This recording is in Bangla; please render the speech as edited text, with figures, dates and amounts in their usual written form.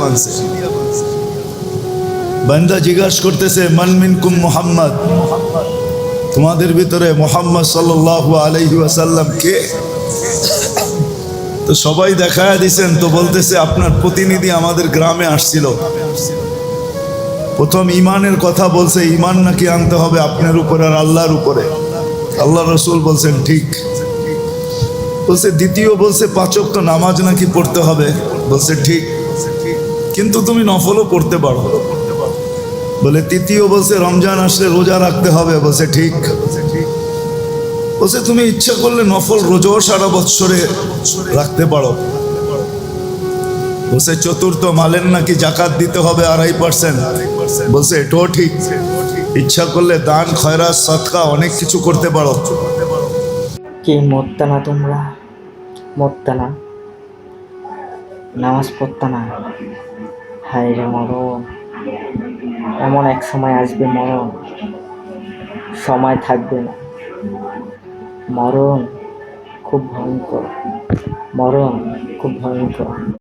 বানছে। বান্দা জিজ্ঞাসা করতেছে, মান মিনকুম মুহাম্মদ, তোমাদের ভিতরে মুহাম্মদ সাল্লাল্লাহু আলাইহি ওয়াসাল্লাম কে? তো সবাই দেখায় দিছেন। তো বলতেছে, আপনার প্রতিনিধি আমাদের গ্রামে আসছিল, প্রথম ইমানের কথা বলছে, ইমান নাকি আনতে হবে আপনার উপরে আর আল্লাহর উপরে। আল্লাহ রসুল বলছেন ঠিক। বলছে দ্বিতীয় বলছে 5 ওয়াক্ত নামাজ নাকি পড়তে হবে, বলছে ঠিক, কিন্তু তুমি নফলও পড়তে পারো। বলে তৃতীয় বলছে রমজান আসলে রোজা রাখতে হবে, বলছে ঠিক। বলছে তুমি ইচ্ছা করলে নফল রোজাও সারা বৎসরে রাখতে পারো। বলছে চতুর্থ মালের নাকি জাকাত দিতে হবে 2.5%, বলছে এটাও ঠিক। ইচ্ছা করলে দান খয়রাত সদকা অনেক কিছু করতে পারো। কি মরতে না তোমরা? মরতে না, নামাজ পড়তে না? হায় রে মরণ, এমন এক সময় আসবে মরণ, সময় থাকবে না। মরণ খুব ভয়ঙ্কর, মরণ খুব ভয়ঙ্কর।